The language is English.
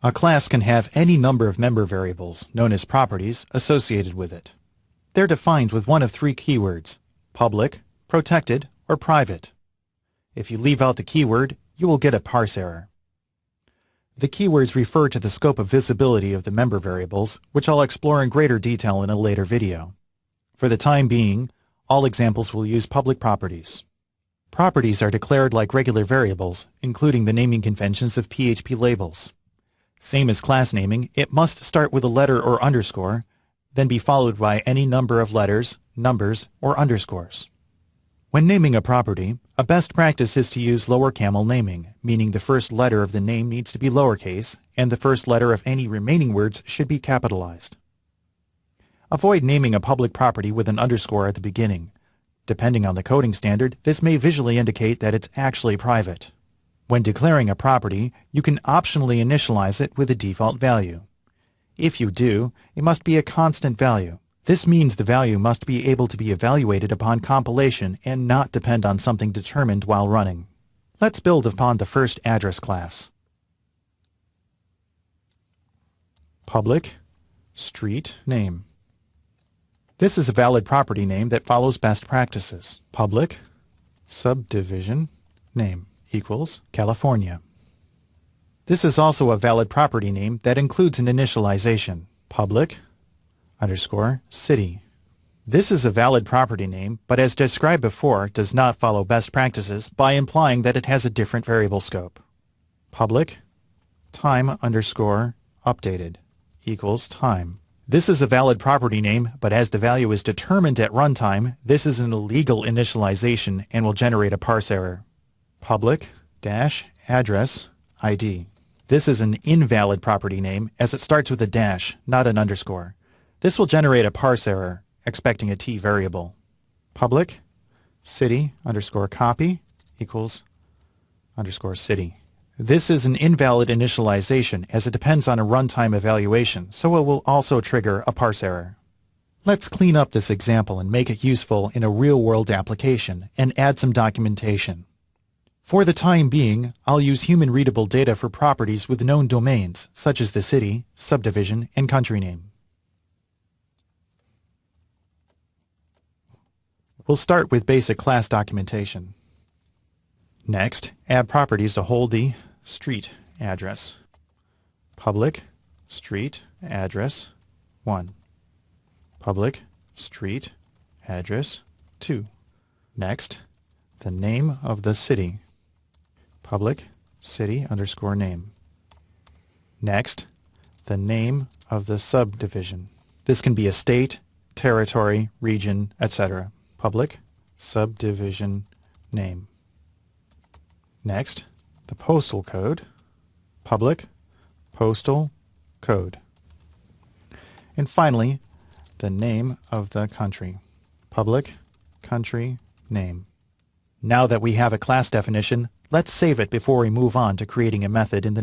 A class can have any number of member variables, known as properties, associated with it. They're defined with one of three keywords: public, protected, or private. If you leave out the keyword, you will get a parse error. The keywords refer to the scope of visibility of the member variables, which I'll explore in greater detail in a later video. For the time being, all examples will use public properties. Properties are declared like regular variables, including the naming conventions of PHP labels. Same as class naming, it must start with a letter or underscore, then be followed by any number of letters, numbers, or underscores. When naming a property, a best practice is to use lower camel naming, meaning the first letter of the name needs to be lowercase, and the first letter of any remaining words should be capitalized. Avoid naming a public property with an underscore at the beginning. Depending on the coding standard, this may visually indicate that it's actually private. When declaring a property, you can optionally initialize it with a default value. If you do, it must be a constant value. This means the value must be able to be evaluated upon compilation and not depend on something determined while running. Let's build upon the first address class. Public street name. This is a valid property name that follows best practices. Public subdivision name equals California. This is also a valid property name that includes an initialization. Public underscore city. This is a valid property name, but as described before, does not follow best practices by implying that it has a different variable scope. Public time underscore updated equals time. This is a valid property name, but as the value is determined at runtime, this is an illegal initialization and will generate a parse error. Public dash address ID. This is an invalid property name as it starts with a dash, not an underscore. This will generate a parse error, expecting a t variable. Public city underscore copy equals underscore city. This is an invalid initialization as it depends on a runtime evaluation, so it will also trigger a parse error. Let's clean up this example and make it useful in a real-world application and add some documentation. For the time being, I'll use human-readable data for properties with known domains, such as the city, subdivision, and country name. We'll start with basic class documentation. Next, add properties to hold the street address. Public street address 1. Public street address 2. Next, the name of the city. Public city underscore name. Next, the name of the subdivision. This can be a state, territory, region, etc. Public subdivision name. Next, the postal code. Public postal code. And finally, the name of the country. Public country name. Now that we have a class definition, let's save it before we move on to creating a method in the